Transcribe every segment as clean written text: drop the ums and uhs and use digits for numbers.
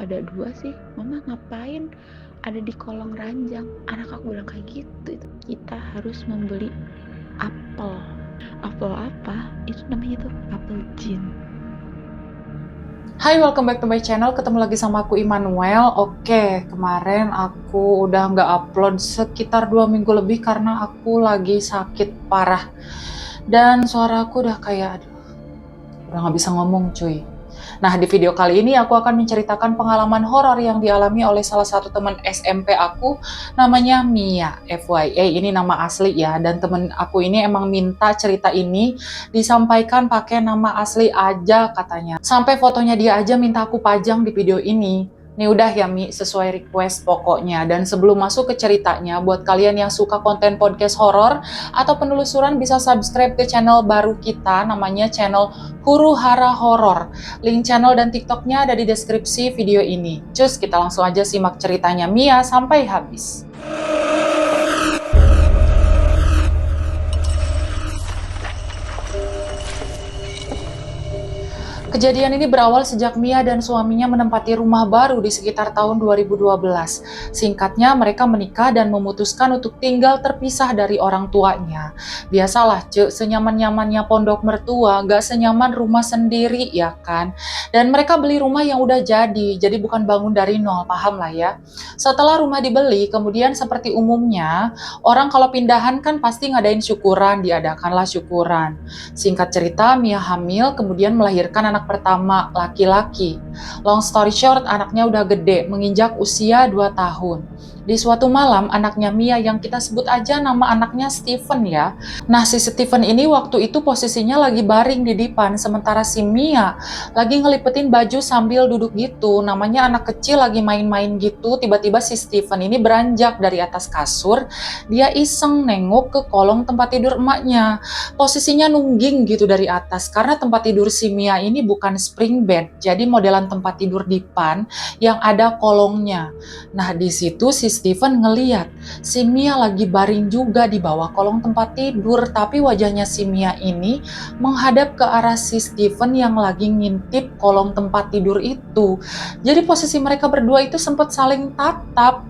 ada 2 sih, Mama ngapain ada di kolong ranjang? Anak aku bilang kayak gitu. Itu kita harus membeli apel. Apel apa? Itu namanya tuh apel jin. Hai, welcome back to my channel. Ketemu lagi sama aku Immanuel. Oke, kemarin aku udah nggak upload sekitar 2 minggu lebih karena aku lagi sakit parah. Dan suara aku udah kayak, udah nggak bisa ngomong cuy. Nah, di video kali ini aku akan menceritakan pengalaman horor yang dialami oleh salah satu teman SMP aku, namanya Mia. FYI, ini nama asli ya, dan temen aku ini emang minta cerita ini disampaikan pakai nama asli aja katanya. Sampai fotonya dia aja minta aku pajang di video ini. Nih udah ya Mi, sesuai request pokoknya. Dan sebelum masuk ke ceritanya, buat kalian yang suka konten podcast horor atau penelusuran bisa subscribe ke channel baru kita, namanya channel Huru Hara Horor. Link channel dan TikToknya ada di deskripsi video ini. Cus, kita langsung aja simak ceritanya Mia sampai habis. Kejadian ini berawal sejak Mia dan suaminya menempati rumah baru di sekitar tahun 2012. Singkatnya, mereka menikah dan memutuskan untuk tinggal terpisah dari orang tuanya. Biasalah, senyaman-nyamannya pondok mertua, gak senyaman rumah sendiri, ya kan? Dan mereka beli rumah yang udah jadi bukan bangun dari nol, paham lah ya. Setelah rumah dibeli, kemudian seperti umumnya, orang kalau pindahan kan pasti ngadain syukuran, diadakanlah syukuran. Singkat cerita, Mia hamil, kemudian melahirkan anak pertama, laki-laki. Long story short, anaknya udah gede, menginjak usia 2 tahun. Di suatu malam, anaknya Mia yang kita sebut aja nama anaknya Steven ya. Nah, si Steven ini waktu itu posisinya lagi baring di dipan, sementara si Mia lagi ngelipetin baju sambil duduk gitu. Namanya anak kecil lagi main-main gitu, tiba-tiba si Steven ini beranjak dari atas kasur, dia iseng nengok ke kolong tempat tidur emaknya. Posisinya nungging gitu dari atas, karena tempat tidur si Mia ini bukan spring bed, jadi modelan tempat tidur dipan yang ada kolongnya. Nah, di situ si Steven ngeliat si Mia lagi baring juga di bawah kolong tempat tidur, tapi wajahnya si Mia ini menghadap ke arah si Steven yang lagi ngintip kolong tempat tidur itu. Jadi posisi mereka berdua itu sempat saling tatap.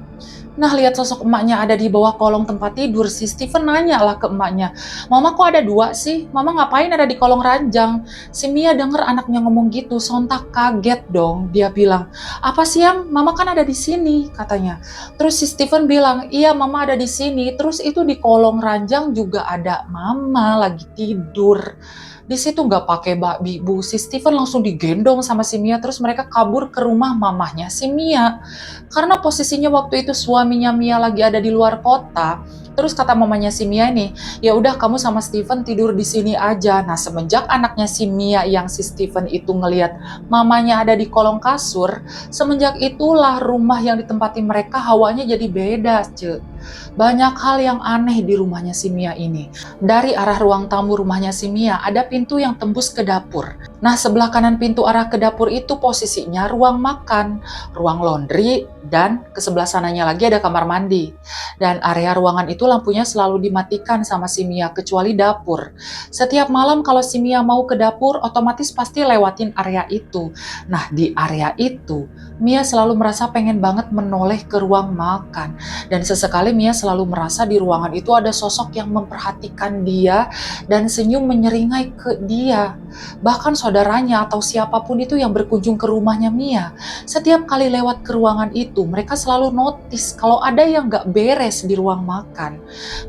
Nah, lihat sosok emaknya ada di bawah kolong tempat tidur, si Steven nanya lah ke emaknya, "Mama kok ada 2 sih? Mama ngapain ada di kolong ranjang?" Si Mia denger anaknya ngomong gitu, sontak kaget dong. Dia bilang, "Apa sih yang? Mama kan ada di sini," katanya. Terus si Steven bilang, "Iya, Mama ada di sini." Terus itu di kolong ranjang juga ada Mama lagi tidur. Di situ nggak pakai bu, si Steven langsung digendong sama si Mia, terus mereka kabur ke rumah mamahnya si Mia. Karena posisinya waktu itu suaminya Mia lagi ada di luar kota, terus kata mamanya si Mia ini, "Ya udah kamu sama Steven tidur di sini aja." Nah, semenjak anaknya si Mia yang si Steven itu ngelihat mamanya ada di kolong kasur, semenjak itulah rumah yang ditempati mereka hawanya jadi beda, Banyak hal yang aneh di rumahnya si Mia ini. Dari arah ruang tamu rumahnya si Mia ada pintu yang tembus ke dapur. Nah, sebelah kanan pintu arah ke dapur itu posisinya ruang makan, ruang laundry, dan ke sebelah sananya lagi ada kamar mandi. Dan area ruangan itu lampunya selalu dimatikan sama si Mia kecuali dapur. Setiap malam kalau si Mia mau ke dapur, otomatis pasti lewatin area itu. Nah, di area itu, Mia selalu merasa pengen banget menoleh ke ruang makan. Dan sesekali Mia selalu merasa di ruangan itu ada sosok yang memperhatikan dia dan senyum menyeringai ke dia. Bahkan saudaranya atau siapapun itu yang berkunjung ke rumahnya Mia, setiap kali lewat ke ruangan itu, mereka selalu notice kalau ada yang gak beres di ruang makan.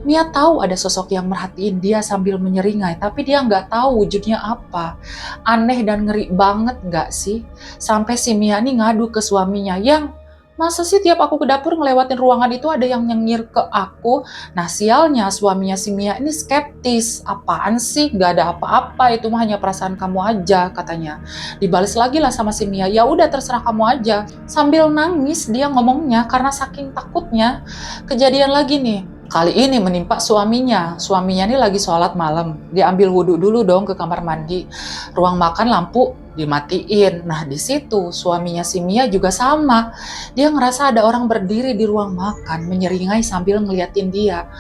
Mia tahu ada sosok yang merhatiin dia sambil menyeringai, tapi dia gak tahu wujudnya apa. Aneh dan ngeri banget gak sih? Sampai si Mia nih ngadu ke suaminya, "Yang, masa sih tiap aku ke dapur ngelewatin ruangan itu ada yang nyengir ke aku?" Nah, sialnya suaminya si Mia ini skeptis. "Apaan sih? Gak ada apa-apa, itu mah hanya perasaan kamu aja," katanya. Dibalas lagi lah sama si Mia, "Ya udah terserah kamu aja." Sambil nangis dia ngomongnya karena saking takutnya. Kejadian lagi nih. Kali ini menimpa suaminya. Suaminya ini lagi sholat malam. Dia ambil wudhu dulu dong ke kamar mandi. Ruang makan lampu dimatiin. Nah, di situ suaminya si Mia juga sama. Dia ngerasa ada orang berdiri di ruang makan, menyeringai sambil ngeliatin dia.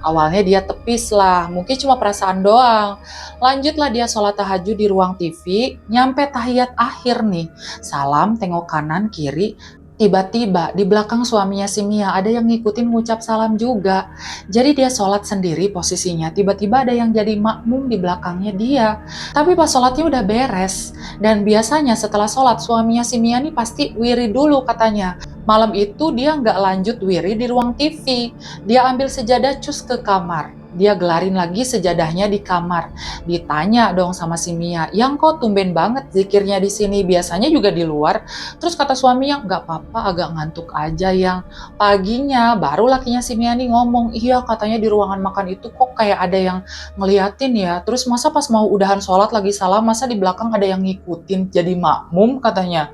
Awalnya dia tepis lah, mungkin cuma perasaan doang. Lanjutlah dia sholat tahajud di ruang TV, nyampe tahiyat akhir nih. Salam, tengok kanan, kiri. Tiba-tiba di belakang suaminya si Mia ada yang ngikutin ngucap salam juga. Jadi dia sholat sendiri posisinya, tiba-tiba ada yang jadi makmum di belakangnya dia. Tapi pas sholatnya udah beres, dan biasanya setelah sholat suaminya si Mia nih pasti wiri dulu katanya. Malam itu dia nggak lanjut wiri di ruang TV, dia ambil sejadah cus ke kamar. Dia gelarin lagi sejadahnya di kamar. Ditanya dong sama si Mia, yang kok tumben banget zikirnya di sini, biasanya juga di luar. Terus kata suaminya, nggak apa-apa, agak ngantuk aja yang. Paginya baru lakinya si Mia nih ngomong, iya katanya di ruangan makan itu kok kayak ada yang ngeliatin ya. Terus masa pas mau udahan sholat lagi salam, masa di belakang ada yang ngikutin jadi makmum katanya.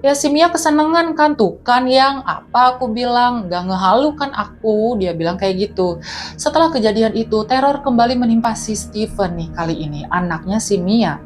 Ya si Mia kesenengan kan, tuh kan yang apa aku bilang, gak ngehalu kan aku, dia bilang kayak gitu. Setelah kejadian itu, teror kembali menimpa si Steven nih kali ini, anaknya si Mia.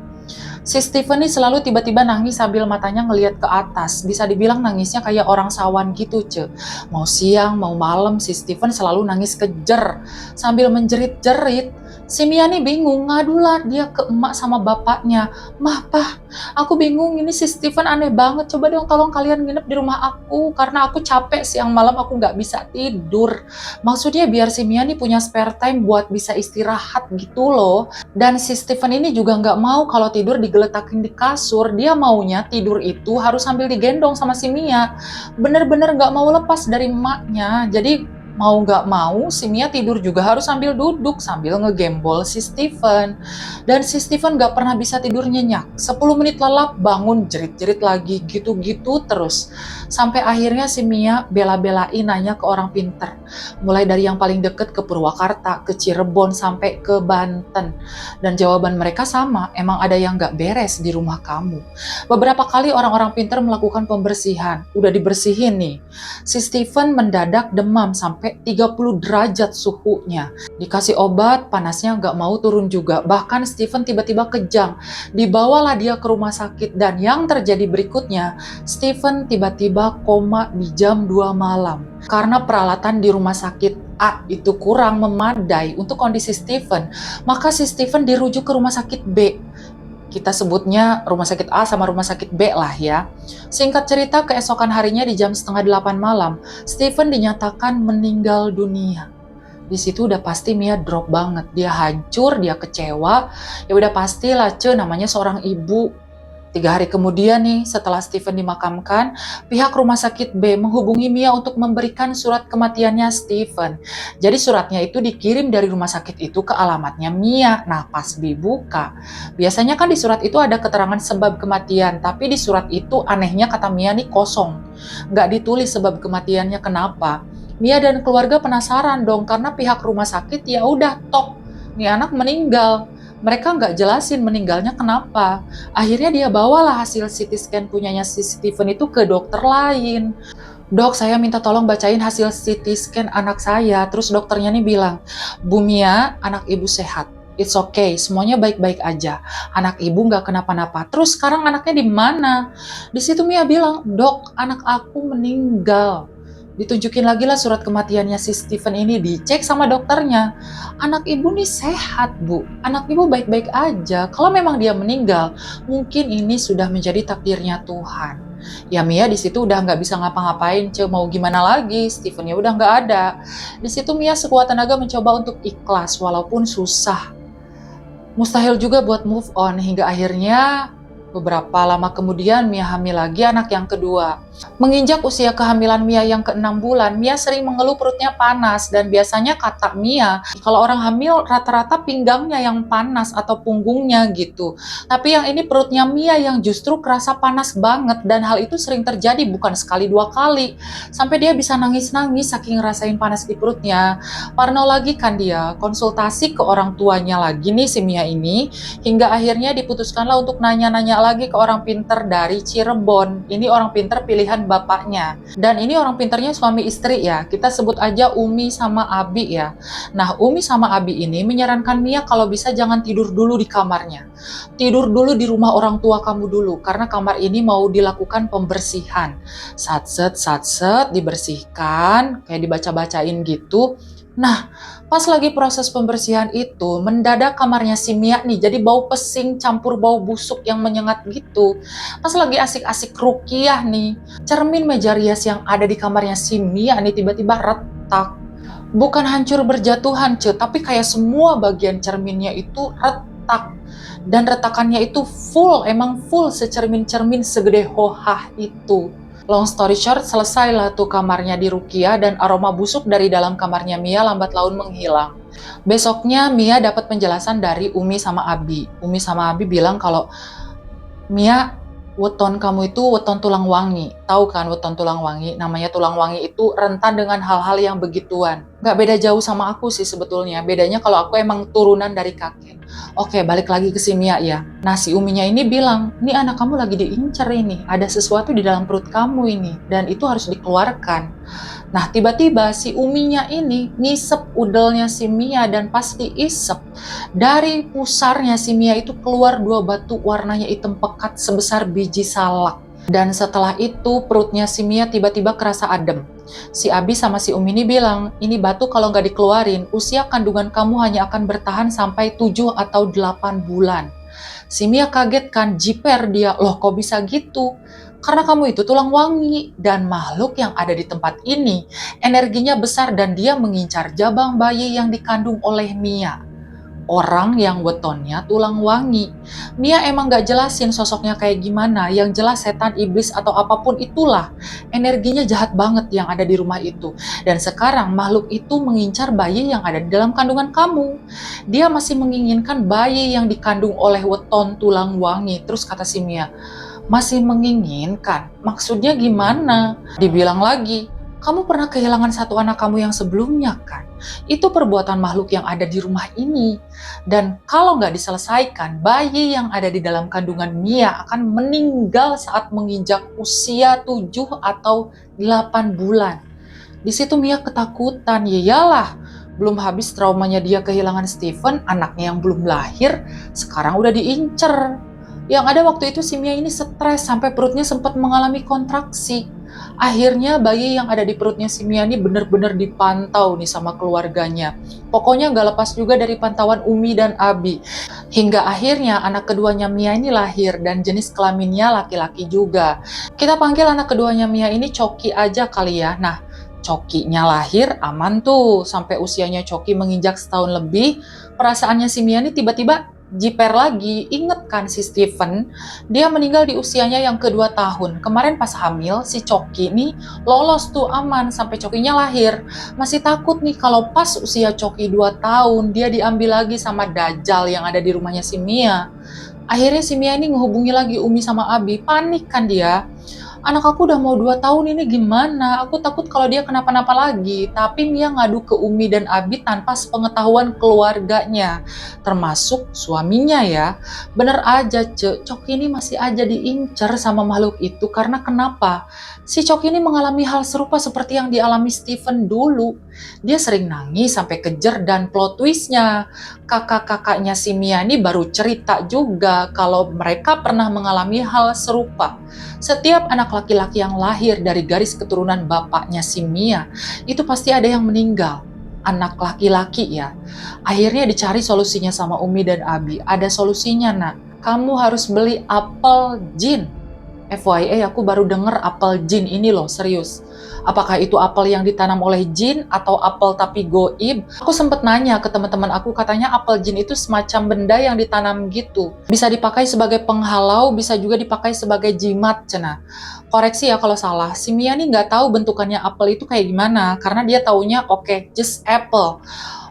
Si Steven nih selalu tiba-tiba nangis sambil matanya ngelihat ke atas. Bisa dibilang nangisnya kayak orang sawan gitu, Ce. Mau siang, mau malam, si Steven selalu nangis kejer sambil menjerit-jerit. Si Mia nih bingung, ngadulah dia ke emak sama bapaknya. Mah, Pah, aku bingung, ini si Steven aneh banget. Coba dong tolong kalian nginep di rumah aku, karena aku capek siang malam aku nggak bisa tidur. Maksudnya biar si Mia nih punya spare time buat bisa istirahat gitu loh. Dan si Steven ini juga nggak mau kalau tidur digeletakin di kasur. Dia maunya tidur itu harus sambil digendong sama si Mia. Bener-bener nggak mau lepas dari emaknya. Jadi mau nggak mau si Mia tidur juga harus sambil duduk sambil ngegembol si Steven. Dan si Steven nggak pernah bisa tidur nyenyak. 10 menit lelap bangun jerit-jerit lagi gitu-gitu terus. Sampai akhirnya si Mia bela-belain nanya ke orang pinter. Mulai dari yang paling deket ke Purwakarta, ke Cirebon, sampai ke Banten. Dan jawaban mereka sama, emang ada yang nggak beres di rumah kamu. Beberapa kali orang-orang pinter melakukan pembersihan, udah dibersihin nih. Si Steven mendadak demam sampai 30 derajat suhunya. Dikasih obat, panasnya nggak mau turun juga. Bahkan Steven tiba-tiba kejang. Dibawalah dia ke rumah sakit dan yang terjadi berikutnya, Steven tiba-tiba koma di jam 2 malam. Karena peralatan di rumah sakit A itu kurang memadai untuk kondisi Steven, maka si Steven dirujuk ke rumah sakit B. Kita sebutnya rumah sakit A sama rumah sakit B lah ya. Singkat cerita, keesokan harinya di jam 7:30 malam, Steven dinyatakan meninggal dunia. Di situ udah pasti Mia drop banget. Dia hancur, dia kecewa. Ya udah pastilah, namanya seorang ibu. 3 hari kemudian nih, setelah Steven dimakamkan, pihak rumah sakit B menghubungi Mia untuk memberikan surat kematiannya Steven. Jadi suratnya itu dikirim dari rumah sakit itu ke alamatnya Mia. Nah, pas dibuka, biasanya kan di surat itu ada keterangan sebab kematian, tapi di surat itu anehnya kata Mia nih kosong. Nggak ditulis sebab kematiannya kenapa. Mia dan keluarga penasaran dong, karena pihak rumah sakit ya udah tok, nih anak meninggal. Mereka nggak jelasin meninggalnya kenapa. Akhirnya dia bawalah hasil CT scan punyanya si Steven itu ke dokter lain. Dok, saya minta tolong bacain hasil CT scan anak saya. Terus dokternya nih bilang, Bu Mia, anak ibu sehat. It's okay, semuanya baik-baik aja. Anak ibu nggak kenapa-napa. Terus sekarang anaknya di mana? Di situ Mia bilang, Dok, anak aku meninggal. Ditunjukin lagi lah surat kematiannya si Steven ini, dicek sama dokternya. Anak ibu nih sehat, Bu. Anak ibu baik-baik aja. Kalau memang dia meninggal, mungkin ini sudah menjadi takdirnya Tuhan. Ya Mia di situ udah nggak bisa ngapa-ngapain, mau gimana lagi? Stevennya udah nggak ada. Di situ Mia sekuat tenaga mencoba untuk ikhlas, walaupun susah. Mustahil juga buat move on, hingga akhirnya beberapa lama kemudian Mia hamil lagi anak yang kedua. Menginjak usia kehamilan Mia yang ke-6 bulan, Mia sering mengeluh perutnya panas, dan biasanya kata Mia, kalau orang hamil rata-rata pinggangnya yang panas atau punggungnya gitu. Tapi yang ini perutnya Mia yang justru kerasa panas banget, dan hal itu sering terjadi bukan sekali 2 kali. Sampai dia bisa nangis-nangis saking ngerasain panas di perutnya. Parno lagi kan dia, konsultasi ke orang tuanya lagi nih si Mia ini, hingga akhirnya diputuskanlah untuk nanya-nanya lagi ke orang pinter dari Cirebon. Ini orang pinter pilih pilihan bapaknya. Dan ini orang pinternya suami istri ya, kita sebut aja Umi sama Abi ya. Nah, Umi sama Abi ini menyarankan Mia kalau bisa jangan tidur dulu di kamarnya. Tidur dulu di rumah orang tua kamu dulu, karena kamar ini mau dilakukan pembersihan. Satset, dibersihkan, kayak dibaca-bacain gitu. Nah, pas lagi proses pembersihan itu, mendadak kamarnya si Mia nih jadi bau pesing campur bau busuk yang menyengat gitu. Pas lagi asik-asik rukiah nih, cermin meja rias yang ada di kamarnya si Mia nih tiba-tiba retak. Bukan hancur berjatuhan, tapi kayak semua bagian cerminnya itu retak. Dan retakannya itu full, emang full secermin-cermin segede hohah itu. Long story short, selesailah tuh kamarnya di Rukia dan aroma busuk dari dalam kamarnya Mia lambat laun menghilang. Besoknya Mia dapat penjelasan dari Umi sama Abi. Umi sama Abi bilang kalau Mia, weton kamu itu weton tulang wangi. Tahu kan weton tulang wangi? Namanya tulang wangi itu rentan dengan hal-hal yang begituan. Nggak beda jauh sama aku sih sebetulnya. Bedanya kalau aku emang turunan dari kakek. Oke, balik lagi ke si Mia ya. Nah, si Uminya ini bilang, ini anak kamu lagi diincer ini. Ada sesuatu di dalam perut kamu ini. Dan itu harus dikeluarkan. Nah, tiba-tiba si Uminya ini ngisep udelnya si Mia dan pas diisep, dari pusarnya si Mia itu keluar 2 batu warnanya hitam pekat sebesar biji salak. Dan setelah itu perutnya si Mia tiba-tiba kerasa adem. Si Abi sama si Umi ini bilang, ini batu kalau nggak dikeluarin, usia kandungan kamu hanya akan bertahan sampai 7 atau 8 bulan. Si Mia kaget kan, jiper dia, loh kok bisa gitu? Karena kamu itu tulang wangi, dan makhluk yang ada di tempat ini energinya besar dan dia mengincar jabang bayi yang dikandung oleh Mia. Orang yang wetonnya tulang wangi. Mia emang gak jelasin sosoknya kayak gimana, yang jelas setan, iblis, atau apapun itulah. Energinya jahat banget yang ada di rumah itu. Dan sekarang makhluk itu mengincar bayi yang ada di dalam kandungan kamu. Dia masih menginginkan bayi yang dikandung oleh weton tulang wangi. Terus kata si Mia, masih menginginkan? Maksudnya gimana? Dibilang lagi, kamu pernah kehilangan satu anak kamu yang sebelumnya kan? Itu perbuatan makhluk yang ada di rumah ini. Dan kalau nggak diselesaikan, bayi yang ada di dalam kandungan Mia akan meninggal saat menginjak usia 7 atau 8 bulan. Di situ Mia ketakutan, ya iyalah. Belum habis traumanya dia kehilangan Steven, anaknya yang belum lahir, sekarang udah diincer. Yang ada waktu itu si Mia ini stres sampai perutnya sempat mengalami kontraksi. Akhirnya bayi yang ada di perutnya si Mia ini benar-benar dipantau nih sama keluarganya. Pokoknya nggak lepas juga dari pantauan Umi dan Abi. Hingga akhirnya anak keduanya Mia ini lahir dan jenis kelaminnya laki-laki juga. Kita panggil anak keduanya Mia ini Coki aja kali ya. Nah, Cokinya lahir aman tuh sampai usianya Coki menginjak setahun lebih. Perasaannya si Mia ini tiba-tiba jiper lagi. Inget kan si Steven, dia meninggal di usianya yang kedua tahun. Kemarin pas hamil, si Coki nih lolos tuh aman sampai Cokinya lahir. Masih takut nih kalau pas usia Coki 2 tahun, dia diambil lagi sama Dajjal yang ada di rumahnya si Mia. Akhirnya si Mia ini ngehubungi lagi Umi sama Abi, panik kan dia. Anak aku udah mau 2 tahun ini gimana? Aku takut kalau dia kenapa-napa lagi. Tapi Mia ngadu ke Umi dan Abi tanpa sepengetahuan keluarganya. Termasuk suaminya ya. Bener aja Coki ini masih aja diincar sama makhluk itu. Karena kenapa? Si Coki ini mengalami hal serupa seperti yang dialami Steven dulu. Dia sering nangis sampai kejer dan plot twistnya. Kakak-kakaknya si Mia ini baru cerita juga kalau mereka pernah mengalami hal serupa. Setiap anak laki-laki yang lahir dari garis keturunan bapaknya si Mia, itu pasti ada yang meninggal. Anak laki-laki ya. Akhirnya dicari solusinya sama Umi dan Abi. Ada solusinya nak, kamu harus beli apel jin. FYI aku baru denger apel jin ini loh, serius. Apakah itu apel yang ditanam oleh jin atau apel tapi goib? Aku sempet nanya ke teman-teman aku, katanya apel jin itu semacam benda yang ditanam gitu. Bisa dipakai sebagai penghalau, bisa juga dipakai sebagai jimat, cenah. Koreksi ya kalau salah, si Mia nih nggak tahu bentukannya apel itu kayak gimana, karena dia taunya oke, just apple.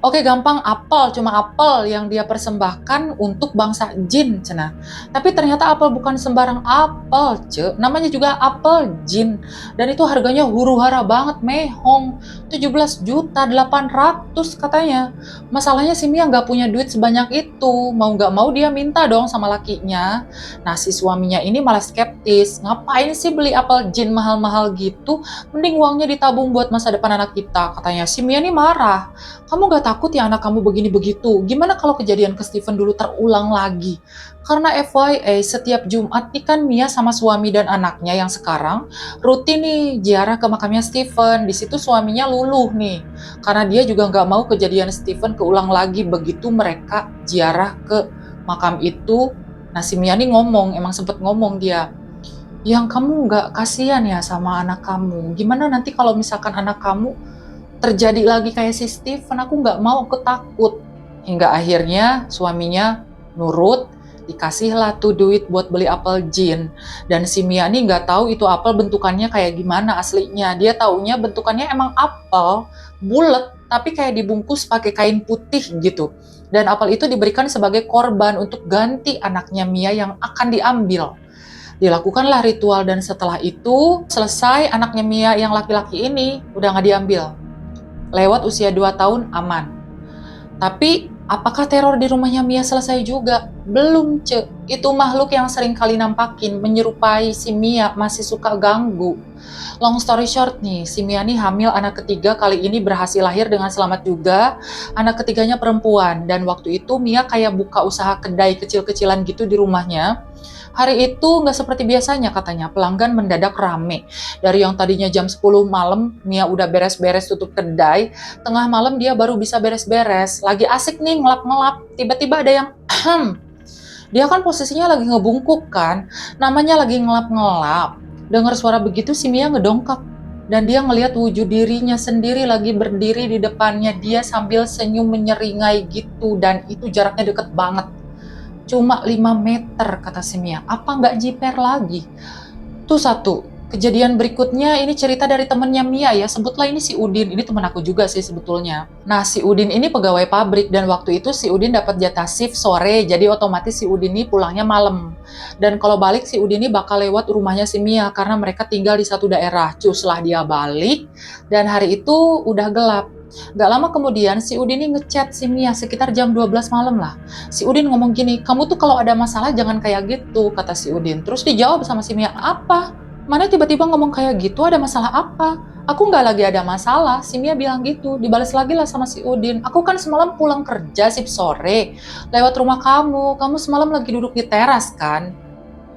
Oke, gampang, apel, cuma apel yang dia persembahkan untuk bangsa jin, cenah. Tapi ternyata apel bukan sembarang apel, namanya juga apel jin. Dan itu harganya huru-hara banget, mehong. 17.800.000 katanya. Masalahnya si Mia nggak punya duit sebanyak itu. Mau nggak mau dia minta dong sama lakinya. Nah, si suaminya ini malah skeptis. Ngapain sih beli beli apel jin mahal-mahal gitu, mending uangnya ditabung buat masa depan anak kita. Katanya si Mia nih marah. Kamu gak takut ya anak kamu begini begitu? Gimana kalau kejadian ke Steven dulu terulang lagi? Karena FYI, setiap Jumat nih kan Mia sama suami dan anaknya yang sekarang rutin nih ziarah ke makamnya Steven. Di situ suaminya luluh nih, karena dia juga nggak mau kejadian Steven keulang lagi begitu mereka ziarah ke makam itu. Nah si Mia nih ngomong, emang sempet ngomong dia, yang kamu nggak kasihan ya sama anak kamu? Gimana nanti kalau misalkan anak kamu terjadi lagi kayak si Steven? Aku nggak mau, aku takut. Hingga akhirnya suaminya nurut, dikasihlah tuh duit buat beli apel jin. Dan si Mia nih nggak tahu itu apel bentukannya kayak gimana aslinya. Dia taunya bentukannya emang apel bulat, tapi kayak dibungkus pakai kain putih gitu. Dan apel itu diberikan sebagai korban untuk ganti anaknya Mia yang akan diambil. Dilakukanlah ritual dan setelah itu selesai, anaknya Mia yang laki-laki ini udah nggak diambil. Lewat usia 2 tahun aman. Tapi apakah teror di rumahnya Mia selesai juga? Belum, Cek. Itu makhluk yang sering kali nampakin menyerupai si Mia masih suka ganggu. Long story short nih, si Mia nih hamil anak ketiga, kali ini berhasil lahir dengan selamat juga. Anak ketiganya perempuan, dan waktu itu Mia kayak buka usaha kedai kecil-kecilan gitu di rumahnya. Hari itu nggak seperti biasanya katanya, pelanggan mendadak rame. Dari yang tadinya jam 10 malam, Mia udah beres-beres tutup kedai, tengah malam dia baru bisa beres-beres. Lagi asik nih ngelap-ngelap, tiba-tiba ada yang dia kan posisinya lagi ngebungkuk kan, namanya lagi ngelap-ngelap. Dengar suara begitu si Mia ngedongkak. Dan dia ngelihat wujud dirinya sendiri lagi berdiri di depannya dia sambil senyum menyeringai gitu. Dan itu jaraknya deket banget. Cuma 5 meter kata si Mia, apa nggak jiper lagi? Tuh satu. Kejadian berikutnya ini cerita dari temennya Mia ya, sebutlah ini si Udin, ini temen aku juga sih sebetulnya. Nah si Udin ini pegawai pabrik dan waktu itu si Udin dapat jatah shift sore, jadi otomatis si Udin ini pulangnya malam. Dan kalau balik si Udin ini bakal lewat rumahnya si Mia karena mereka tinggal di satu daerah. Cuslah dia balik dan hari itu udah gelap. Gak lama kemudian si Udin ini ngechat si Mia sekitar jam 12 malam lah. Si Udin ngomong gini, kamu tuh kalau ada masalah jangan kayak gitu, kata si Udin. Terus dijawab sama si Mia, apa? Mana tiba-tiba ngomong kayak gitu, ada masalah apa? Aku nggak lagi ada masalah, si Mia bilang gitu. Dibalas lagi lah sama si Udin, aku kan semalam pulang kerja shift sore, lewat rumah kamu semalam lagi duduk di teras kan?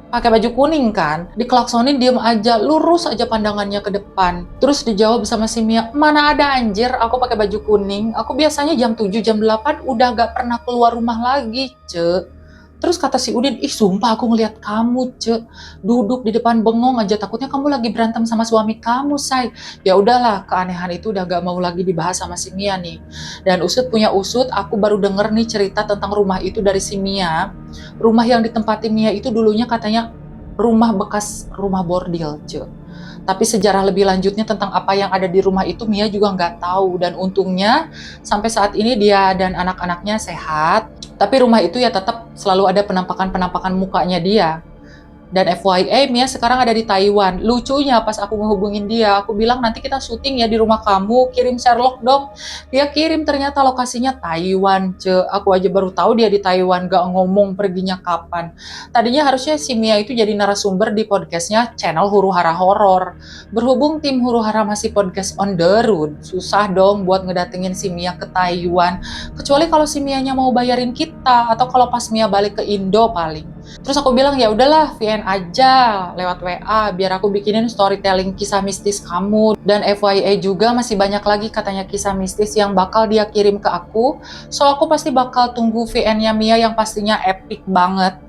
Pakai baju kuning kan, dikelaksonin diem aja, lurus aja pandangannya ke depan. Terus dijawab sama si Mia, mana ada anjir aku pakai baju kuning, aku biasanya jam 7, jam 8 udah gak pernah keluar rumah lagi, Cek. Terus kata si Udin, ih sumpah aku ngeliat kamu, Cek, duduk di depan bengong aja, takutnya kamu lagi berantem sama suami kamu, say. Ya udahlah, keanehan itu udah gak mau lagi dibahas sama si Mia nih. Dan usut punya usut, aku baru denger nih cerita tentang rumah itu dari si Mia. Rumah yang ditempati Mia itu dulunya katanya rumah bekas rumah bordil, Cek. Tapi sejarah lebih lanjutnya tentang apa yang ada di rumah itu Mia juga nggak tahu. Dan untungnya sampai saat ini dia dan anak-anaknya sehat. Tapi rumah itu ya tetap selalu ada penampakan-penampakan mukanya dia. Dan FYI, Mia sekarang ada di Taiwan. Lucunya pas aku ngehubungin dia, aku bilang nanti kita syuting ya di rumah kamu, kirim Sherlock dong. Dia kirim ternyata lokasinya Taiwan, Aku aja baru tahu dia di Taiwan, gak ngomong perginya kapan. Tadinya harusnya si Mia itu jadi narasumber di podcastnya channel Huru Hara Horor. Berhubung tim Huru Hara masih podcast on the road, susah dong buat ngedatengin si Mia ke Taiwan. Kecuali kalau si Mianya mau bayarin kita, atau kalau pas Mia balik ke Indo paling. Terus aku bilang ya udahlah VN aja lewat WA biar aku bikinin storytelling kisah mistis kamu. Dan FYI juga masih banyak lagi katanya kisah mistis yang bakal dia kirim ke aku. So aku pasti bakal tunggu VN-nya Mia yang pastinya epic banget.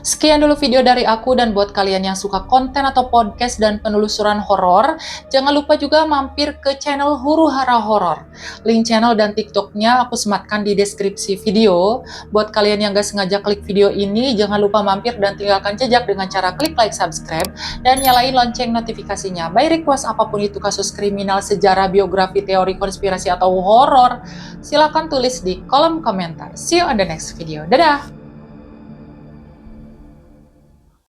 Sekian dulu video dari aku, dan buat kalian yang suka konten atau podcast dan penelusuran horor, jangan lupa juga mampir ke channel Huru Hara Horor. Link channel dan TikToknya aku sematkan di deskripsi video. Buat kalian yang gak sengaja klik video ini, jangan lupa mampir dan tinggalkan jejak dengan cara klik like, subscribe, dan nyalain lonceng notifikasinya. By request apapun itu kasus kriminal, sejarah, biografi, teori konspirasi, atau horor, silakan tulis di kolom komentar. See you on the next video. Dadah!